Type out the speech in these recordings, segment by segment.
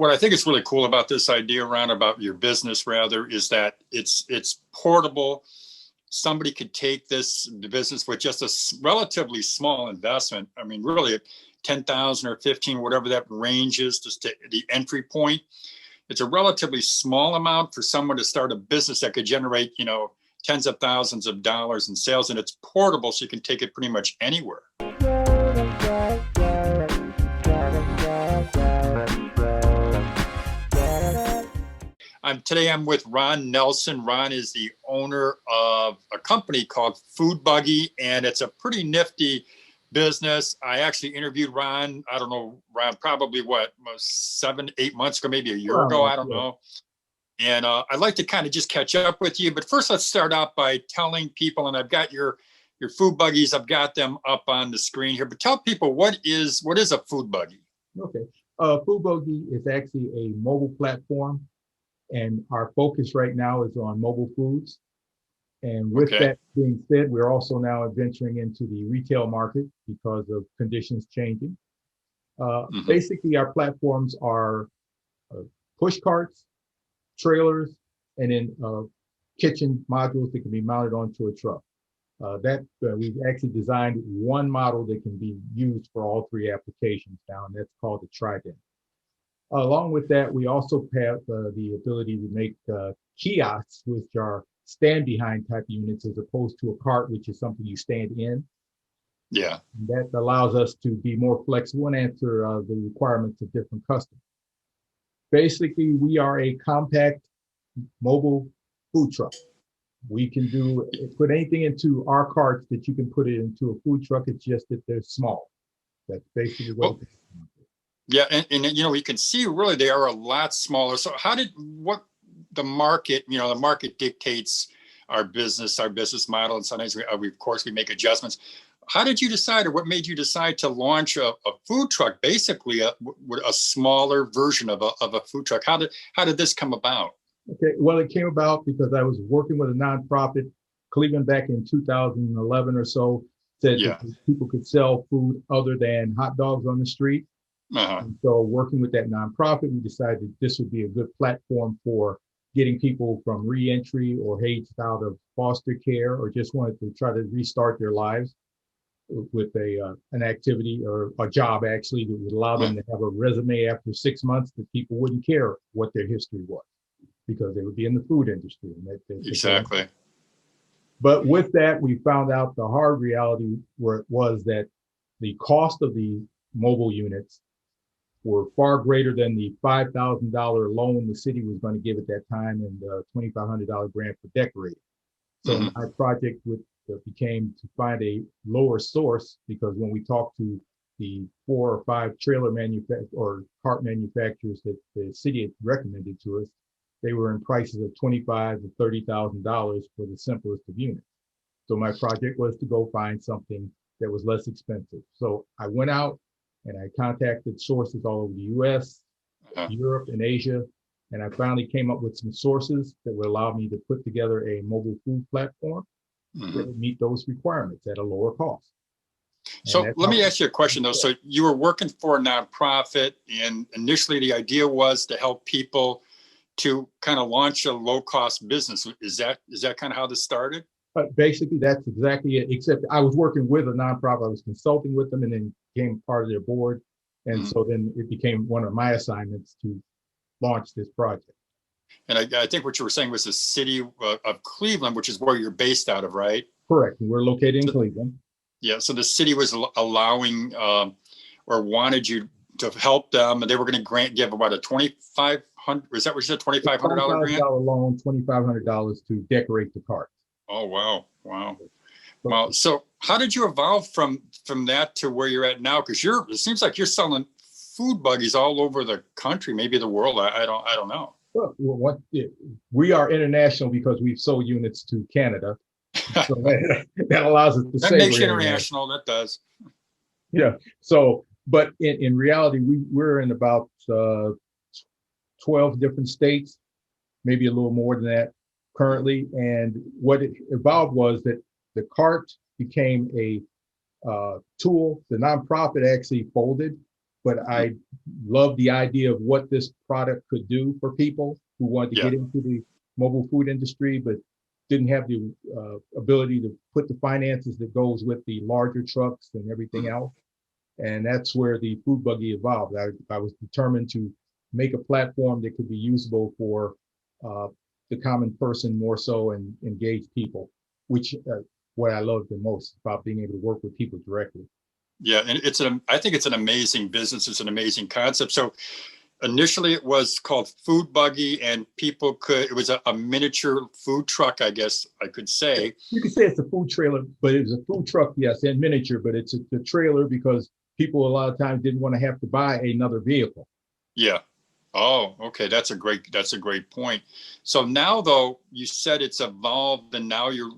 what I think is really cool about this idea, Ron, about your business rather, is that it's portable. Somebody could take this business with just a relatively small investment. I mean, really 10,000 or 15, whatever that range is, just the entry point. It's a relatively small amount for someone to start a business that could generate, tens of thousands of dollars in sales, and it's portable, so you can take it pretty much anywhere. Today I'm with Ron Nelson. Ron is the owner of a company called Food Buggy, and it's a pretty nifty business. I actually interviewed Ron, I don't know, Ron, probably 7, 8 months ago, maybe a year ago, I don't know. And I'd like to kind of just catch up with you. But first, let's start out by telling people, and I've got your Food Buggies, I've got them up on the screen here, but tell people what is a Food Buggy? Okay. Food Buggy is actually a mobile platform, and our focus right now is on mobile foods. And with that being said, we're also now venturing into the retail market because of conditions changing. Basically, our platforms are push carts, trailers, and then kitchen modules that can be mounted onto a truck. We've actually designed one model that can be used for all three applications now, and that's called the Trident. Along with that, we also have the ability to make kiosks, which are stand behind type units, as opposed to a cart, which is something you stand in. Yeah. And that allows us to be more flexible and answer the requirements of different customers. Basically, we are a compact mobile food truck. We can put anything into our carts that you can put it into a food truck. It's just that they're small. That's basically what it is. Yeah, and you can see really they are a lot smaller. So the market dictates our business model, and sometimes we make adjustments. How did you decide, or what made you decide to launch a food truck, basically a smaller version of a food truck? How did this come about? Okay, well, it came about because I was working with a nonprofit, Cleveland, back in 2011 or so, said that people could sell food other than hot dogs on the street. And so working with that nonprofit, we decided that this would be a good platform for getting people from reentry or aged out of foster care, or just wanted to try to restart their lives with an activity or a job actually that would allow them to have a resume after 6 months that people wouldn't care what their history was, because they would be in the food industry. And exactly. But with that, we found out the hard reality was that the cost of the mobile units were far greater than the $5,000 loan the city was going to give at that time, and the $2,500 grant for decorating. So my project became to find a lower source, because when we talked to the 4 or 5 trailer manufacturers or cart manufacturers that the city had recommended to us, they were in prices of $25,000 to $30,000 for the simplest of units. So my project was to go find something that was less expensive. So I went out and I contacted sources all over the US, Europe, and Asia. And I finally came up with some sources that would allow me to put together a mobile food platform that would meet those requirements at a lower cost. So let me ask you a question though. So you were working for a nonprofit, and initially the idea was to help people to kind of launch a low-cost business. Is that kind of how this started? Basically, that's exactly it, except I was working with a nonprofit. I was consulting with them and then became part of their board. And so then it became one of my assignments to launch this project. And I think what you were saying was the city of Cleveland, which is where you're based out of, right? Correct. We're located in Cleveland. Yeah. So the city was allowing or wanted you to help them, and they were going to give about a $2,500. Is that what you said? $2,500 grant? Loan, $2,500 to decorate the cart. Oh, wow. Wow. So how did you evolve from that to where you're at now? Because it seems like you're selling food buggies all over the country, maybe the world. I don't know. Well, we are international because we've sold units to Canada. So that allows us to say that makes you international. That does. Yeah. So, but in reality, we're in about 12 different states, maybe a little more than that currently. And what it evolved was that the cart became a tool. The nonprofit actually folded, but I love the idea of what this product could do for people who wanted to get into the mobile food industry, but didn't have the ability to put the finances that goes with the larger trucks and everything else. And that's where the Food Buggy evolved. I was determined to make a platform that could be usable for the common person more so, and engage people, which what I love the most about being able to work with people directly. Yeah, and I think it's an amazing business. It's an amazing concept. So initially it was called Food Buggy, and it was a miniature food truck, I guess I could say. You could say it's a food trailer, but it was a food truck, yes, and miniature, but it's a trailer because people a lot of times didn't want to have to buy another vehicle. Yeah. Oh, okay. That's a great point. So now though, you said it's evolved, and now you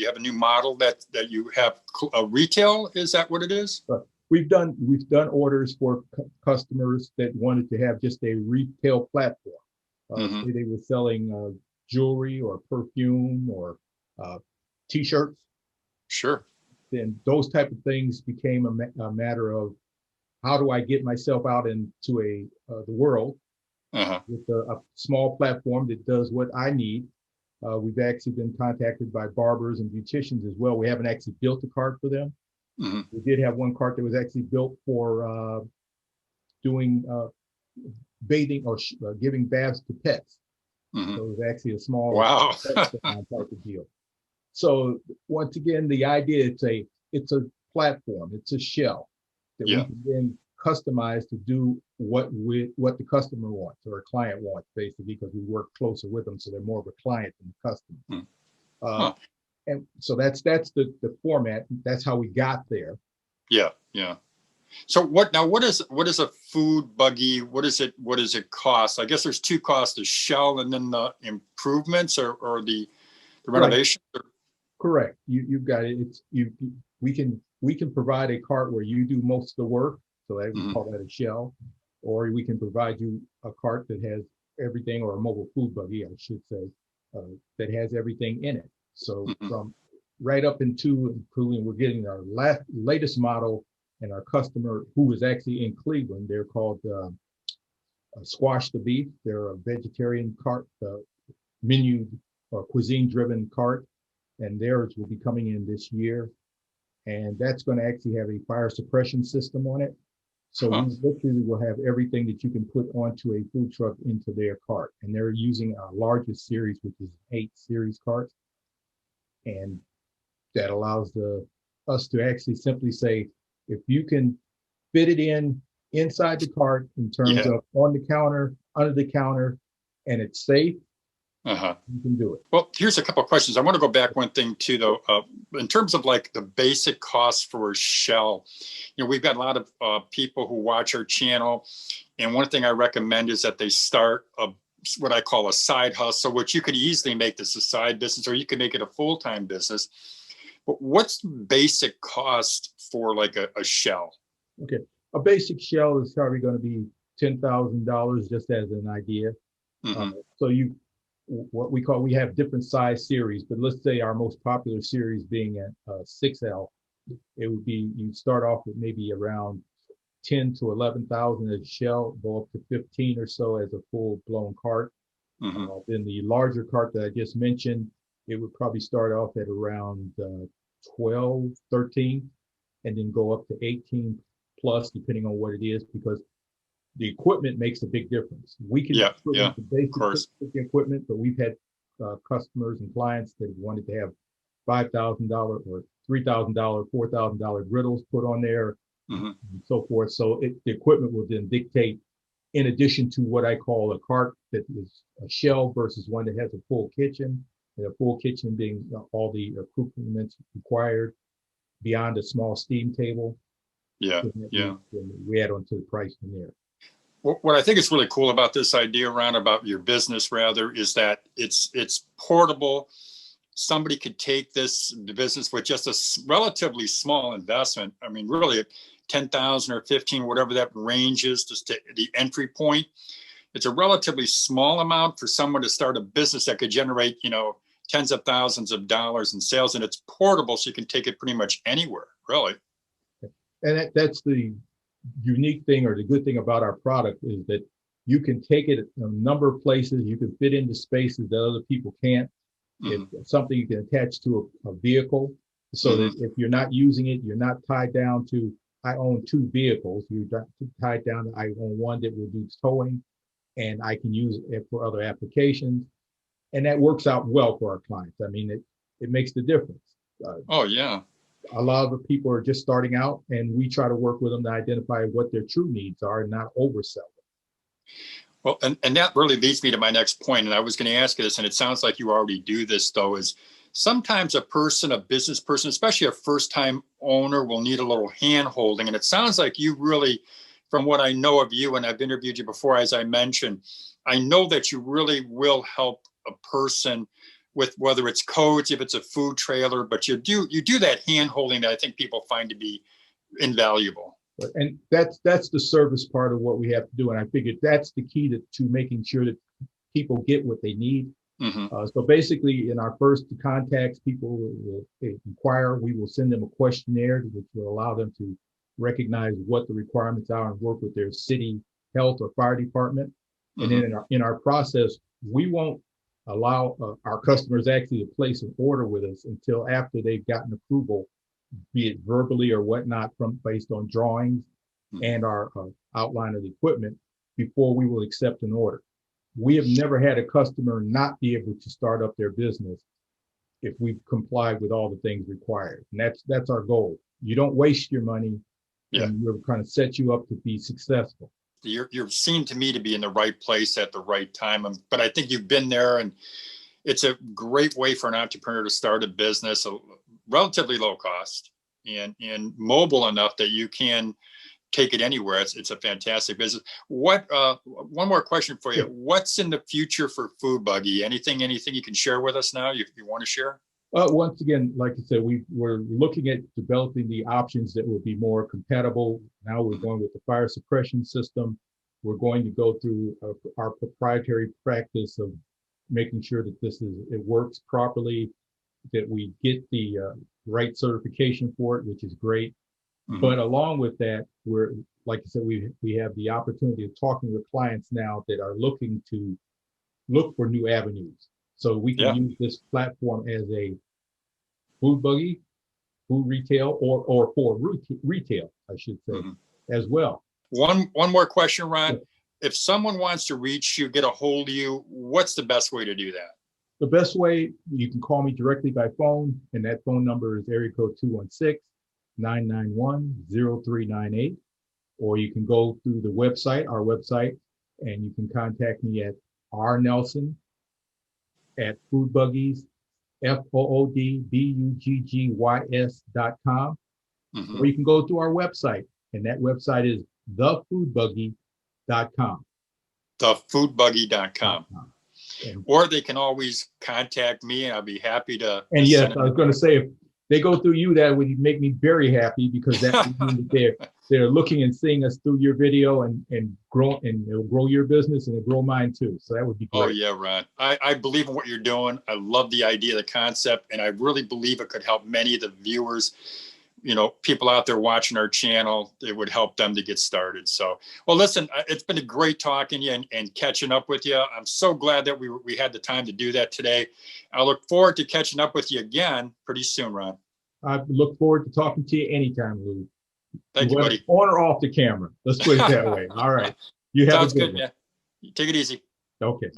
have a new model that you have a retail. Is that what it is? But we've done orders for customers that wanted to have just a retail platform. Say they were selling jewelry or perfume or t-shirts. Sure. Then those type of things became a matter of, how do I get myself out into the world with a small platform that does what I need? We've actually been contacted by barbers and beauticians as well. We haven't actually built a cart for them. We did have one cart that was actually built for doing bathing or giving baths to pets. So it was actually a small type of deal. So once again, the idea, it's a platform, it's a shell that we can then customize to do what the customer wants or a client wants, basically, because we work closer with them, so they're more of a client than a customer. And so that's the format. That's how we got there. Yeah. So what is a Food Buggy? What does it cost? I guess there's two costs: the shell and then the improvements or the renovation. Right. Correct. You've got it. We can provide a cart where you do most of the work, so that we call that a shell, or we can provide you a cart that has everything, or a mobile food buggy, I should say, that has everything in it. So from right up into including, we're getting our latest model, and our customer, who is actually in Cleveland, they're called Squash the Beef. They're a vegetarian cart, menu or cuisine driven cart, and theirs will be coming in this year. And that's going to actually have a fire suppression system on it. So we literally will have everything that you can put onto a food truck into their cart. And they're using our largest series, which is 8 series carts. And that allows us to actually simply say, if you can fit it inside the cart in terms of on the counter, under the counter, and it's safe, you can do it. Well, here's a couple of questions. I want to go back one thing too, though. In terms of like the basic cost for a shell, we've got a lot of people who watch our channel, and one thing I recommend is that they start what I call a side hustle, which you could easily make this a side business, or you can make it a full-time business. But what's the basic cost for like a shell? Okay, a basic shell is probably going to be $10,000, just as an idea. So we have different size series, but let's say our most popular series being a 6L, it would be, you start off with maybe around 10 to 11,000 as a shell, go up to 15 or so as a full blown cart. Then the larger cart that I just mentioned, it would probably start off at around 12, 13, and then go up to 18 plus, depending on what it is, because the equipment makes a big difference. We can put in the basic equipment, but we've had customers and clients that wanted to have $5,000 or $3,000, $4,000 griddles put on there, and so forth. So the equipment will then dictate, in addition to what I call a cart that is a shell versus one that has a full kitchen, and a full kitchen being all the accoutrements required beyond a small steam table. We add on to the price from there. What I think is really cool about this idea, Ron, about your business rather, is that it's portable. Somebody could take the business with just a relatively small investment. I mean, really 10,000 or 15, whatever that range is, just the entry point. It's a relatively small amount for someone to start a business that could generate, tens of thousands of dollars in sales, and it's portable, so you can take it pretty much anywhere, really. And that's the unique thing or the good thing about our product is that you can take it a number of places. You can fit into spaces that other people can't. It's something you can attach to a vehicle so that if you're not using it, you're not tied down to, I own 2 vehicles. You're not tied down to, I own one that will do towing and I can use it for other applications. And that works out well for our clients. I mean, it makes the difference. Oh, yeah. A lot of the people are just starting out and we try to work with them to identify what their true needs are and not oversell them. Well, and that really leads me to my next point. And I was going to ask you this, and it sounds like you already do this, though, is sometimes a business person, especially a first-time owner, will need a little hand-holding. And it sounds like you really, from what I know of you, and I've interviewed you before, as I mentioned, I know that you really will help a person with whether it's codes, if it's a food trailer, but you do that hand-holding that I think people find to be invaluable. And that's the service part of what we have to do. And I figured that's the key to making sure that people get what they need. So basically, in our first contacts, people will inquire. We will send them a questionnaire, which will allow them to recognize what the requirements are and work with their city health or fire department. And then in our process, we won't allow our customers actually to place an order with us until after they've gotten approval, be it verbally or whatnot, based on drawings and our outline of the equipment, before we will accept an order. We have never had a customer not be able to start up their business if we've complied with all the things required. And that's our goal. You don't waste your money, and we're trying to set you up to be successful. You're seen to me to be in the right place at the right time, but I think you've been there, and it's a great way for an entrepreneur to start a business, relatively low cost and mobile enough that you can take it anywhere. It's a fantastic business. One more question for you. What's in the future for Food Buggy? Anything you can share with us now, if you want to share? Once again, like I said, we're looking at developing the options that will be more compatible. Now we're going with the fire suppression system. We're going to go through our proprietary practice of making sure that it works properly, that we get the right certification for it, which is great. But along with that, we're, like I said, we have the opportunity of talking with clients now that are looking to look for new avenues. So we can use this platform as a food buggy, food retail, or for retail, I should say, as well. One more question, Ron. If someone wants to reach you, get a hold of you, what's the best way to do that? The best way, you can call me directly by phone, and that phone number is area code 216-991-0398. Or you can go through the website, our website, and you can contact me at rnelson@foodbuggies, FOODBUGGYS.com. Or you can go to our website, and that website is thefoodbuggy.com. Thefoodbuggy.com. Or they can always contact me, and I'll be happy to. And yes, I was going to say, if they go through you, that would make me very happy, because that would mean that they're looking and seeing us through your video and grow, and it'll grow your business and it'll grow mine too. So that would be great. Oh yeah, Ron. I believe in what you're doing. I love the idea, the concept, and I really believe it could help many of the viewers, people out there watching our channel. It would help them to get started. So, well, listen, it's been a great talking to you and catching up with you. I'm so glad that we had the time to do that today. I look forward to catching up with you again pretty soon, Ron. I look forward to talking to you anytime, Lou. Thank you, buddy. On or off the camera. Let's put it that way. All right. You have Sounds good, man. Take it easy. Okay.